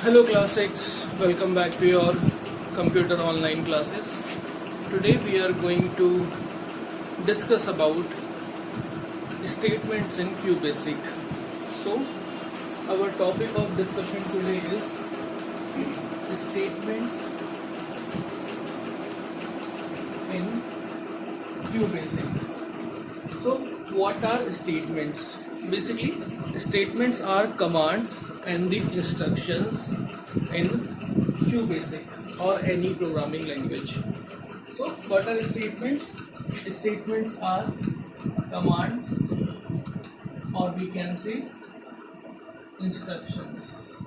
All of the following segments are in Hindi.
Hello class 6, welcome back to your computer online classes. Today we are going to discuss about statements in QBasic. So our topic of discussion today is statements in QBasic. So what are statements? Basically, statements are commands and the instructions in QBasic or any programming language. So what are statements? Statements are commands, or we can say instructions.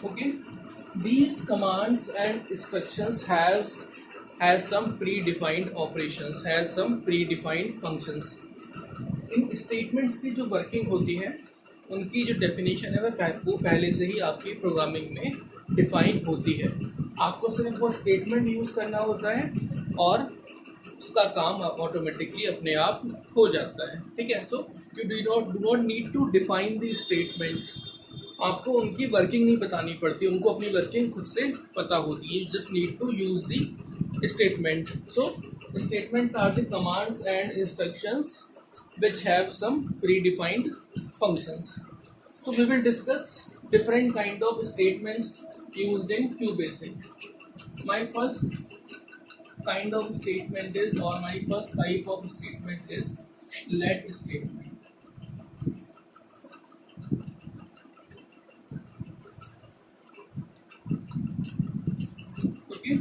Okay, these commands and instructions has some predefined operations, has some predefined functions. In statements की जो वर्किंग होती है, उनकी जो डेफिनेशन है वो पहले से ही आपकी प्रोग्रामिंग में डिफाइन होती है. आपको सिर्फ वो स्टेटमेंट यूज़ करना होता है और उसका काम आप ऑटोमेटिकली अपने आप हो जाता है. ठीक है. So you do not need to define the statements. आपको उनकी वर्किंग नहीं बतानी पड़ती, उनको अपनी वर्किंग खुद से पता होती है. Just need to use the statement. So statements are the commands and instructions which have some predefined functions. So we will discuss different kind of statements used in QBasic. My first kind of statement is, or my first type of statement is let statement. Okay,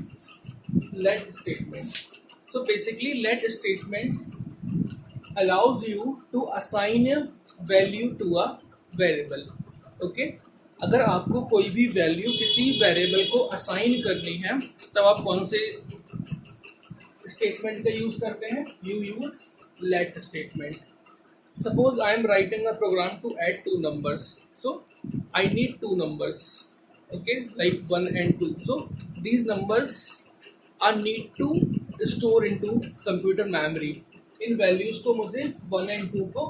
let statement. So basically let statements allows you to assign a value to a variable. Okay, अगर आपको कोई भी वैल्यू किसी वेरिएबल को असाइन करनी है तब आप कौन से स्टेटमेंट का यूज करते हैं? You use let statement. Suppose I am writing a program to add two numbers. So I need two numbers. Okay, like 1 and 2. So these numbers are need to store into computer memory. In values को मुझे 1 and 2 को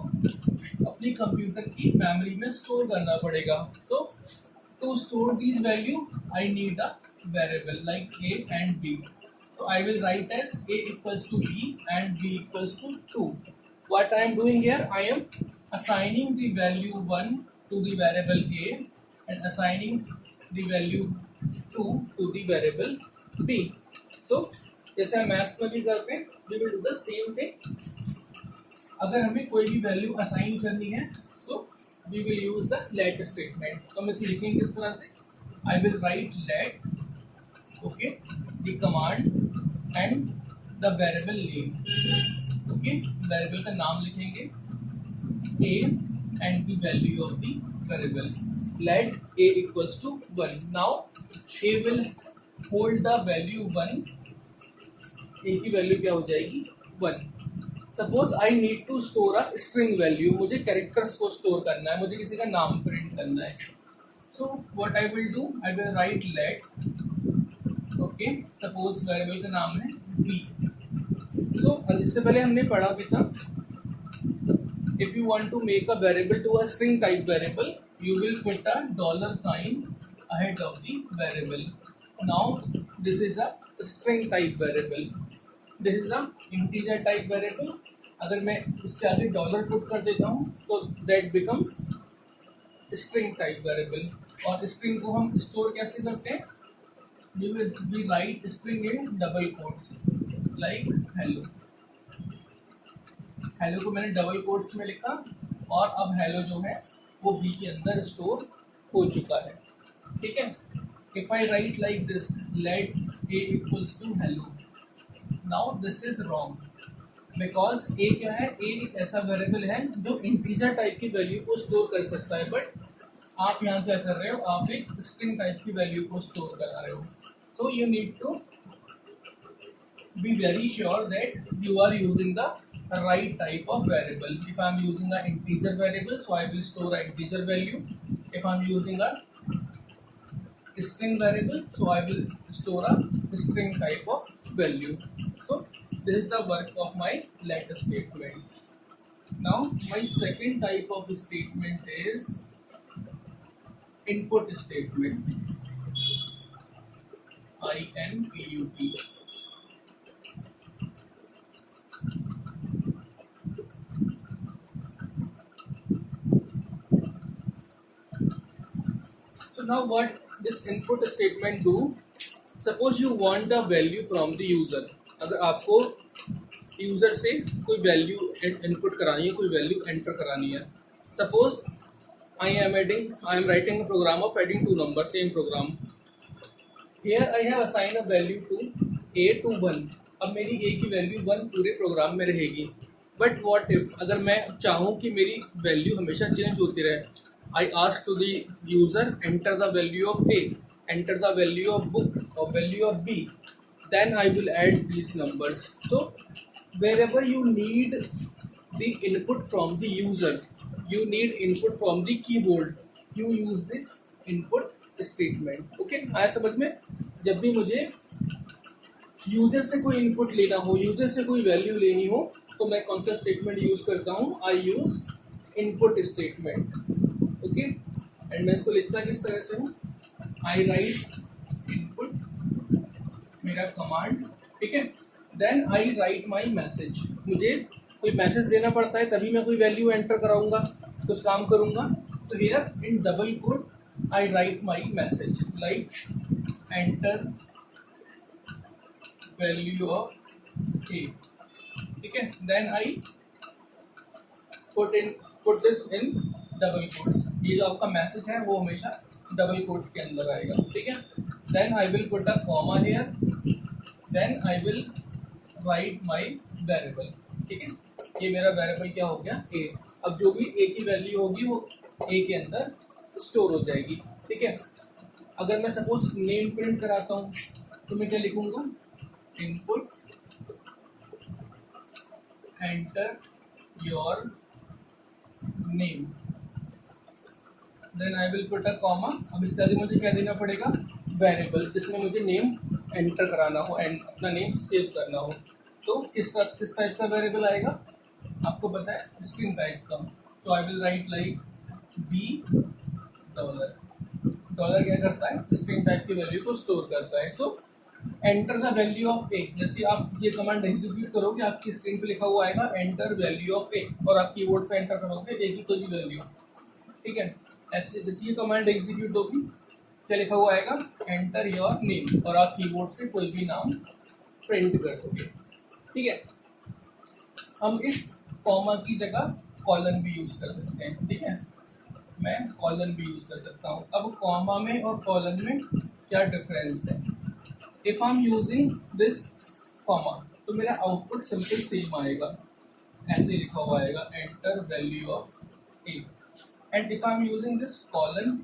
अपनी कंप्यूटर की मेमोरी में स्टोर करना पड़ेगा. So to store these value I need a variable like a and b. So I will write as a equals to b and b equals to 2. What I am doing here, I am assigning the value 1 to the variable a and assigning the value 2 to the variable b. So जैसे हम मैथ्स में भी करते हैं, we will do the same thing. अगर हमें कोई भी वैल्यू असाइन करनी है, so we will use the let statement. तो हम इसे लिखेंगे किस तरह से? I will write let, okay, the command and the variable name. Okay, variable का नाम लिखेंगे a and the value of the variable. Let a equals to 1. Now a will hold the value 1. ए की वैल्यू क्या हो जाएगी? 1. Suppose I need to store a string value. मुझे कैरेक्टर्स को स्टोर करना है, मुझे किसी का नाम प्रिंट करना है. So what I will do, I will write let. Okay, suppose variable का नाम है b. सो इससे पहले हमने पढ़ा भी था, if you want to make a variable to a string type variable, you will put a $sign ahead of the variable. Now this is a string type variable. This is a integer type variable. अगर मैं इसके आगे डॉलर पुट कर देता हूँ तो that becomes string type variable. और string को हम स्टोर कैसे करते हैं? We write string in double quotes like hello. hello को मैंने डबल कोट्स में लिखा और अब hello जो है वो b के अंदर स्टोर हो चुका है. ठीक है. If I write like this, let a equals to hello. Now this is wrong because a क्या है? a एक ऐसा वेरिएबल है जो इंटीजर टाइप की वैल्यू को स्टोर कर सकता है, बट आप यहाँ क्या कर रहे हो? आप एक स्ट्रिंग टाइप की वैल्यू को स्टोर करा रहे हो. So you need to be very sure that you are using the right type of variable. If I am using an integer variable, so I will store an integer value. If I am using a string variable, so I will store a string type of value. So this is the work of my let statement. Now my second type of statement is input statement, INPUT. So now what this input statement do? Suppose you want the value from the user. अगर आपको यूजर से कोई वैल्यू इनपुट करानी है, कोई वैल्यू एंटर करानी है. Suppose I am writing program of adding two number, same program. Here I have assign a value to a to 1. अब मेरी a की वैल्यू 1 पूरे प्रोग्राम में रहेगी. बट व्हाट इफ अगर मैं चाहूँ कि मेरी वैल्यू हमेशा चेंज होती रहे. I ask to the user enter the value of a, enter the value of book or value of b, then I will add these numbers. So wherever you need the input from the user, you need input from the keyboard, you use this input statement. Okay, आया समझ में? जब भी मुझे यूजर से कोई इनपुट लेना हो, यूजर से कोई वैल्यू लेनी हो, तो मैं कौन सा स्टेटमेंट यूज करता हूँ? I use input statement. Okay, and मैं इसको लिखता किस तरह से हूँ? आई राइट इनपुट, मेरा कमांड, ठीक है. Then I write my message. मुझे कोई मैसेज देना पड़ता है तभी मैं कोई वैल्यू एंटर कराऊंगा, कुछ काम करूंगा. तो here in double quote I write my message like enter value of A, ठीक है. Then I put this in double quotes. ये जो आपका मैसेज है वो हमेशा डबल कोट्स के अंदर आएगा, ठीक है. Then I will put a comma here, then I will write my variable, ठीक है. ये मेरा वेरिएबल क्या हो गया? ए. अब जो भी ए की वैल्यू होगी वो ए के अंदर स्टोर हो जाएगी, ठीक है. अगर मैं सपोज नेम प्रिंट कराता हूँ तो मैं क्या लिखूंगा? Input enter your name, then I will put a comma. अब इसके आगे मुझे क्या देना पड़ेगा? वेरिएबल, जिसमें मुझे नेम एंटर कराना हो एंड अपना नेम सेव करना हो. तो किस टाइप का वेरिएबल आएगा? आपको पता है, स्ट्रिंग टाइप का. तो I will write like B dollar. Dollar क्या करता है? स्ट्रिंग टाइप की वैल्यू को स्टोर करता है. So enter the value of A. जैसे आप ये कमांड एग्जीक्यूट करोगे, आपकी स्क्रीन पे लिखा हुआ आएगा एंटर वैल्यू ऑफ ए, और आप कीबोर्ड से एंटर करोगे ए की कोई भी वैल्यू, ठीक है. ऐसे जैसे ये कमांड एग्जीक्यूट होगी, क्या लिखा हुआ आएगा? एंटर योर नेम, और आप कीबोर्ड से कोई भी नाम प्रिंट कर दोगे, ठीक है. हम इस कॉमा की जगह कॉलन भी यूज कर सकते हैं, ठीक है. मैं कॉलन भी यूज कर सकता हूँ. अब कॉमा में और कॉलन में क्या डिफरेंस है? If I am using this comma तो मेरा आउटपुट सिंपल सेम आएगा, ऐसे लिखा हुआ आएगा enter value of A. And if I am using this colon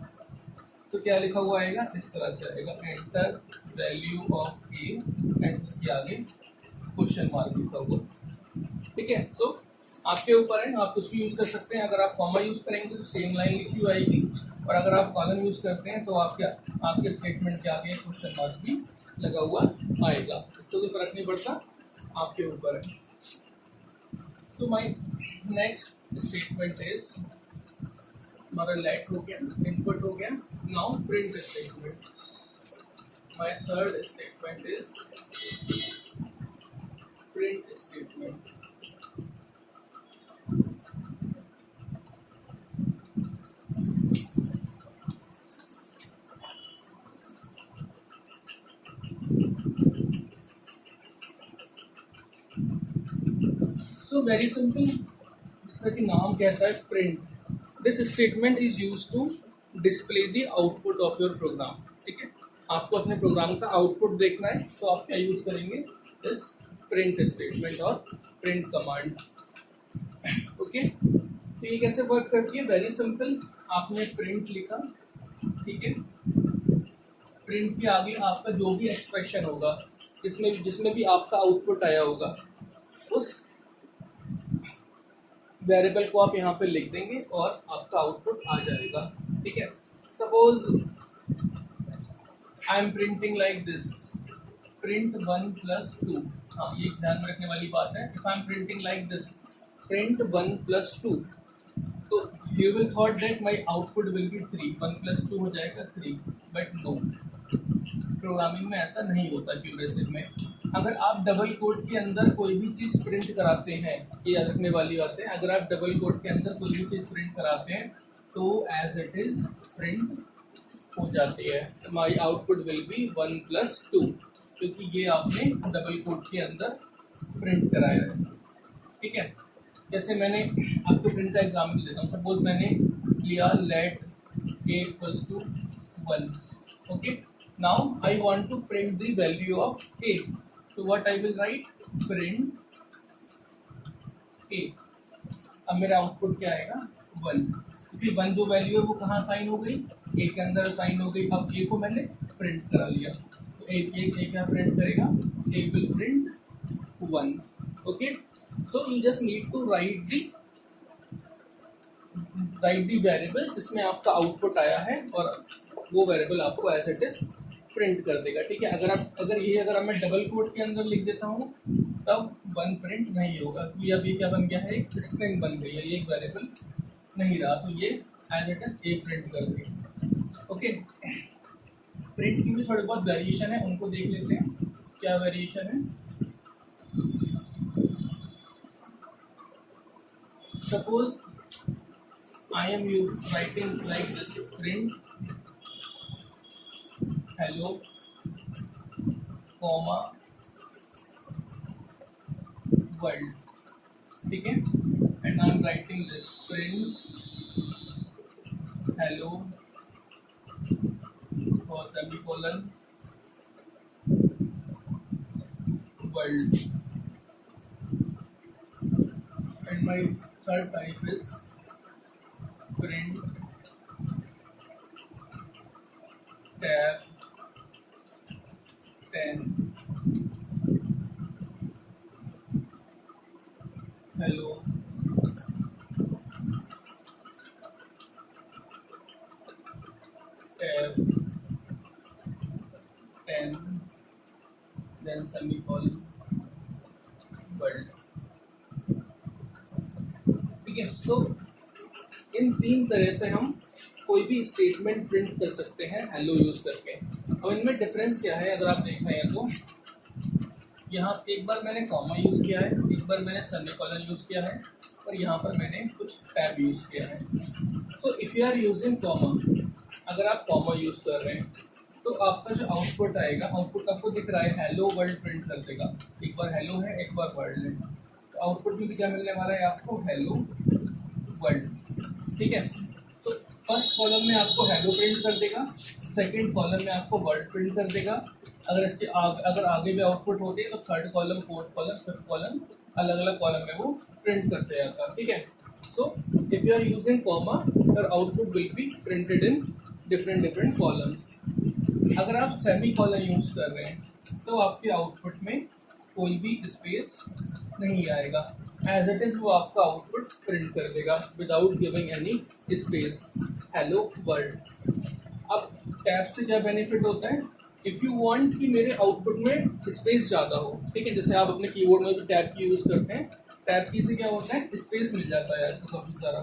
तो क्या लिखा हुआ आएगा? इस तरह से आएगा enter value of A, and उसके आगे क्वेश्चन मार्क लिखा हुआ, ठीक है. सो आपके ऊपर है, आप कुछ भी यूज कर सकते हैं. अगर आप कॉमा यूज करेंगे तो सेम लाइन लिखी हुई आएगी, और अगर आप कॉलन यूज करते हैं तो आपके स्टेटमेंट के आगे क्वेश्चन मार्क भी लगा हुआ आएगा. इससे कोई फर्क नहीं पड़ता, आपके ऊपर है. So my next statement is, हमारा लेट हो गया, इनपुट हो गया. Now print statement. My third statement is print statement. So very simple, जैसा कि नाम कहता है print. This statement is use to display the output of your program, ठीक है. आपको अपने प्रोग्राम का आउटपुट देखना है तो आप क्या यूज करेंगे? दिस प्रिंट स्टेटमेंट और प्रिंट कमांड, ओके. तो ये कैसे वर्क करती है? Very simple. आपने प्रिंट लिखा, ठीक है. प्रिंट के आगे आपका जो भी एक्सप्रेशन होगा, जिसमें भी आपका आउटपुट आया होगा, उस वेरिएबल को आप यहाँ पे लिख देंगे और आपका आउटपुट आ जाएगा, ठीक है. Suppose I M printing like this, print 1 + 2. हाँ, ये ध्यान में रखने वाली बात है. If I am printing like this, print 1 + 2, तो You will thought that my output will be 3, 1 plus 2 हो जाएगा 3, but no, प्रोग्रामिंग में ऐसा नहीं होता। क्यूबेसिक में अगर आप डबल कोट के अंदर कोई भी चीज़ प्रिंट कराते हैं, ये याद रखने वाली बात है, अगर आप डबल कोट के अंदर कोई भी चीज़ प्रिंट कराते हैं तो एज इट इज प्रिंट हो जाती है। माई आउटपुट विल बी 1 प्लस 2, क्योंकि ये आपने डबल कोट के अंदर प्रिंट कराया है। ठीक है, जैसे मैंने आपको प्रिंट का एग्जाम्पल देता हूँ। सपोज मैंने लिया let a equals to 1, okay. Now I want to print the value of a, तो what I will write, print a। अब मेरा आउटपुट क्या आएगा, 1, क्योंकि 1 जो वैल्यू है वो कहाँ साइन हो गई, a के अंदर साइन हो गई। अब a को मैंने प्रिंट करा लिया, तो a क्या प्रिंट करेगा, a will print 1, okay। So you just need to write the variable जिसमें आपका आउटपुट आया है, और वो वेरिएबल आपको एज इट इज प्रिंट कर देगा। ठीक है, अगर मैं डबल कोट के अंदर लिख देता हूँ तब 1 प्रिंट नहीं होगा, क्योंकि अब ये क्या बन गया है, एक स्ट्रिंग बन गई है, ये एक वेरिएबल नहीं रहा, तो ये as it is a print कर देगा। ओके, प्रिंट की भी थोड़ी बहुत वेरिएशन है, उनको देख लेते हैं क्या वेरिएशन है। Suppose I am writing like this, print hello comma world, ठीक है, and I am writing this print hello और semicolon world, and my third type is print tab 10 hello tab 10 then semicolon world। ठीक है, तो इन 3 तरह से हम कोई भी स्टेटमेंट प्रिंट कर सकते हैं हेलो यूज करके। अब इनमें डिफरेंस क्या है, अगर आप देख रहे हैं तो यहाँ एक बार मैंने कॉमा यूज किया है, एक बार मैंने सेमीकोलन यूज किया है, और यहाँ पर मैंने कुछ टैब यूज किया है। So if you are using comma, अगर आप कॉमा यूज कर रहे हैं तो आपका जो आउटपुट आएगा, आउटपुट आपको दिख रहा है हेलो वर्ल्ड प्रिंट कर देगा। एक बार हेलो है, एक बार वर्ल्ड है, तो आउटपुट में भी क्या मिलने वाला है आपको, हेलो वर्ल्ड। ठीक है, तो फर्स्ट कॉलम में आपको हेलो प्रिंट कर देगा, सेकंड कॉलम में आपको वर्ल्ड प्रिंट कर देगा। अगर आगे भी आउटपुट होते हैं तो third column, fourth column, fifth column, अलग अलग कॉलम में वो प्रिंट करते जाता है। ठीक है, so if you are using comma, your output will be printed in different columns. अगर आप सेमी कॉलन यूज कर रहे हैं तो आपके आउटपुट में कोई भी स्पेस नहीं आएगा, एज इट इज वो आपका आउटपुट प्रिंट कर देगा without giving any space, hello world. अब टैब से क्या बेनिफिट होता है, इफ यू वांट कि मेरे आउटपुट में स्पेस ज़्यादा हो, ठीक है, जैसे आप अपने कीबोर्ड में भी टैब की यूज करते हैं, टैब की से क्या होता है, स्पेस मिल जाता है आपको काफी सारा।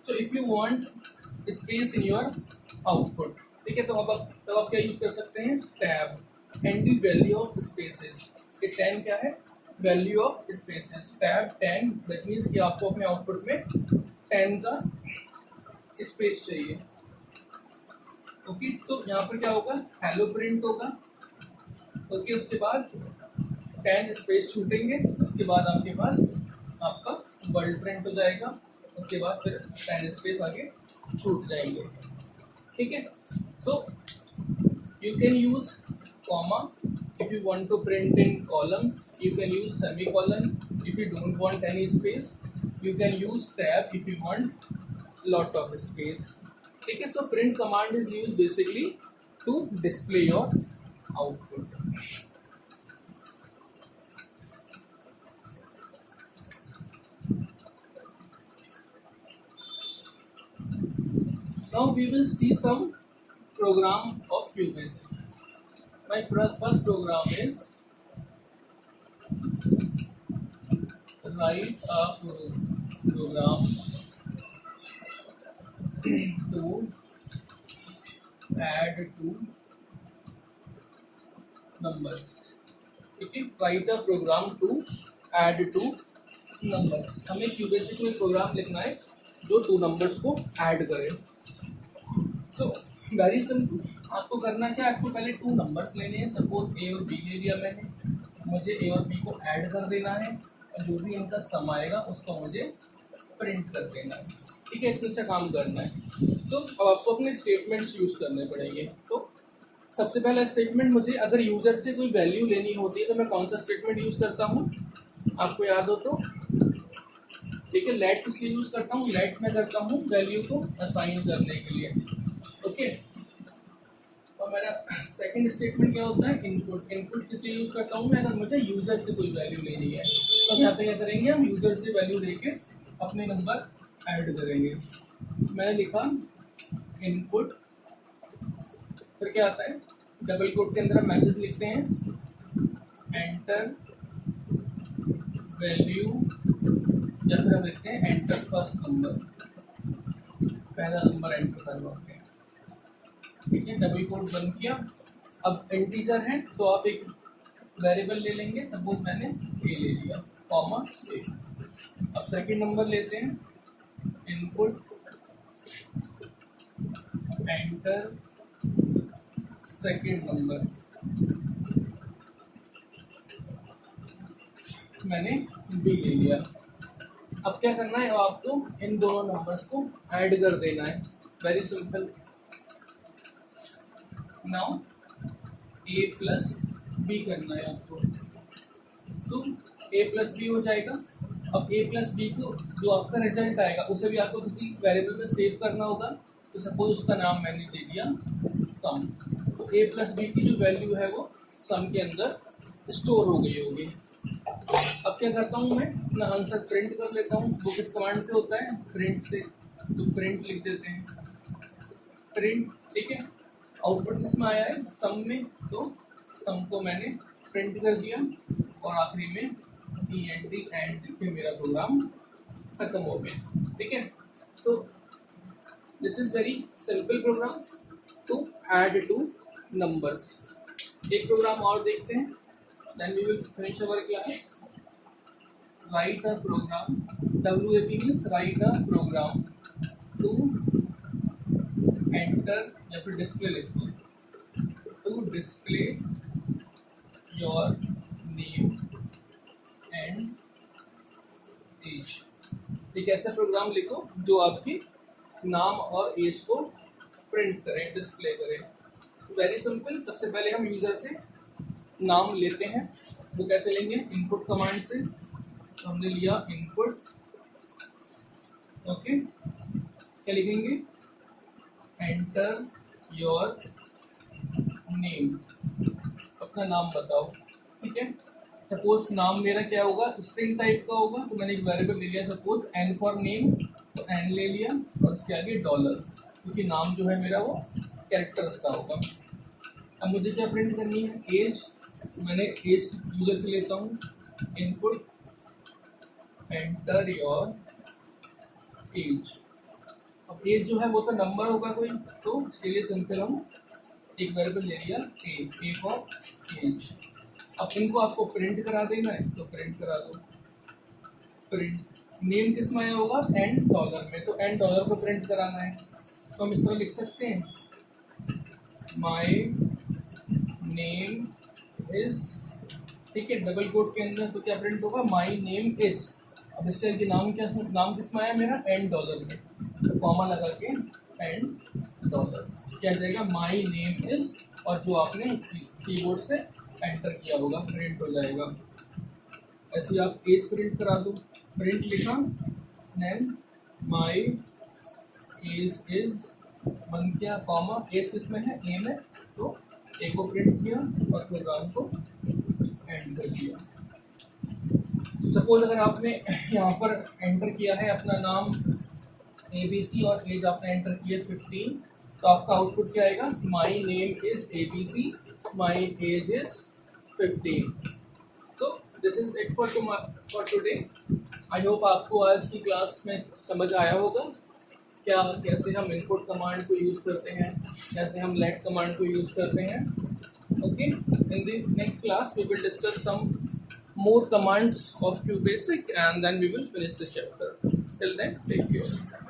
तो if you want space in your output, ठीक है, तो अब आप क्या यूज कर सकते हैं, tab and the value of spaces. ये 10 क्या है, value of spaces, tab 10, that means कि आपको अपने आउटपुट में 10 का स्पेस चाहिए। ओके, तो यहाँ पर क्या होगा, हेलो प्रिंट होगा। ओके, उसके बाद 10 स्पेस छूटेंगे, उसके बाद आपके पास आपका वर्ल्ड प्रिंट हो जाएगा, उसके बाद फिर 10 स्पेस आगे छूट जाएंगे। ठीक है, so you can use comma if you want to print in columns, you can use semicolon if you don't want any space, you can use tab if you want lot of space। ठीक है, so print command is used basically to display your output। Now we will see some program of QBasic। My first program is write a program to add two numbers. ठीक है, write a program to add two numbers. हमें क्यूबेसिक में प्रोग्राम लिखना है जो टू नंबर्स को ऐड करे। सो वेरी सिंपल, आपको करना क्या, आपको पहले टू नंबर्स लेने हैं। सपोज ए और बी ले लिया मैंने, मुझे ए और बी को ऐड कर देना है और जो भी इनका सम आएगा उसको मुझे प्रिंट कर देना है। ठीक है, इतना सा काम करना है। सो अब आपको अपने स्टेटमेंट्स यूज करने पड़ेंगे। तो सबसे पहला स्टेटमेंट, मुझे अगर यूजर से कोई वैल्यू लेनी होती है तो मैं कौन सा स्टेटमेंट यूज करता हूँ, आपको याद हो तो? ठीक है, लेट किस लिए यूज करता हूँ, लेट में करता हूँ वैल्यू को असाइन करने के लिए। ओके, और मेरा सेकंड स्टेटमेंट क्या होता है, इनपुट। इनपुट किस लिए यूज करता हूँ मैं, अगर मुझे यूजर से कोई वैल्यू लेनी है तो यहाँ पे क्या करेंगे, हम यूजर से वैल्यू लेके अपने नंबर ऐड करेंगे। मैंने लिखा इनपुट, फिर क्या आता है, डबल कोट के अंदर हम मैसेज लिखते हैं, एंटर वैल्यू, या फिर हम लिखते हैं एंटर फर्स्ट नंबर, पहला नंबर एंटर करवाते हैं। ठीक है, डबल कोट बंद किया। अब इंटीजर है तो आप एक वेरिएबल ले लेंगे, सपोज मैंने ए ले लिया, कॉमा ए। अब सेकंड नंबर लेते हैं, इनपुट एंटर सेकंड नंबर, मैंने बी ले लिया। अब क्या करना है, आपको इन दोनों नंबर्स को ऐड कर देना है। Very simple. नाउ ए प्लस बी करना है आपको। सो ए प्लस बी हो जाएगा। अब ए प्लस बी को जो आपका रिजल्ट आएगा उसे भी आपको किसी वेरिएबल में सेव करना होगा। तो सपोज उसका नाम मैंने दे दिया सम। तो ए प्लस बी की जो वैल्यू है वो सम के अंदर स्टोर हो गई होगी। अब क्या करता हूँ मैं, अपना आंसर प्रिंट कर लेता हूँ। वो किस कमांड से होता है, प्रिंट से। तो प्रिंट लिख देते हैं, प्रिंट। ठीक है, आउटपुट किसमें आया है, सम में। तो सम को मैंने प्रिंट कर दिया और आखिरी में एंड लिख के मेरा प्रोग्राम खत्म हो गया। ठीक है, so this is very simple program to add two numbers. एक प्रोग्राम और देखते हैं, then we will finish our class. Write a program, WAP means write a program to enter या फिर डिस्प्ले लिखते हैं, to display your name and age। एक ऐसा प्रोग्राम लिखो जो आपके नाम और एज को प्रिंट करे, डिस्प्ले करे। Very simple. सबसे पहले हम यूजर से नाम लेते हैं, वो कैसे लेंगे, इनपुट कमांड से। तो हमने लिया इनपुट, ओके, क्या लिखेंगे, एंटर योर नेम, अपना नाम बताओ। ठीक है, सपोज नाम मेरा क्या होगा, स्ट्रिंग टाइप का होगा। तो मैंने एक वेरिएबल ले लिया, सपोज एन फॉर नेम, तो एन ले लिया और उसके आगे डॉलर, क्योंकि नाम जो है मेरा वो कैरेक्टर्स का होगा। अब मुझे क्या प्रिंट करनी है, एज। मैंने एज यूजर से लेता हूँ, इनपुट एंटर योर एज। अब एज जो है वो तो नंबर होगा कोई, तो उसके लिए सिंपल हम एक वेरिएबल ले लिया ए फॉर एज। अब इनको आपको प्रिंट करा देना है, तो प्रिंट करा दो। प्रिंट नेम किस में आया होगा, एंड डॉलर में, तो एंड डॉलर को प्रिंट कराना है। तो हम इस तरह लिख सकते हैं, माई नेम इज। ठीक है, डबल कोट के अंदर तो क्या प्रिंट होगा, माई नेम इज। अब इसका नाम क्या, नाम किस में आया मेरा, एंड डॉलर में, तो कॉमा लगा के एंड डॉलर क्या जाएगा, माई नेम इज, और जो आपने कीबोर्ड से एंटर किया होगा प्रिंट हो जाएगा। ऐसे आप एज प्रिंट करा दो, प्रिंट लिखा, देन माई एज इज बन गया, कॉमा, एज किस में है, ए में, तो ए को प्रिंट किया और प्रोग्राम को एंड कर दिया। सपोज अगर आपने यहाँ पर एंटर किया है अपना नाम ABC और एज आपने एंटर किया 15, तो आपका आउटपुट क्या आएगा, my name is ABC, my age is 15। So this is it for today. I hope आपको आज की क्लास में समझ आया होगा। क्या कैसे हम इनपुट कमांड को यूज करते हैं, कैसे हम लेट कमांड को यूज करते हैं. Okay, in the next class we will discuss some more commands of QBasic and then we will finish this chapter. Till then, take care.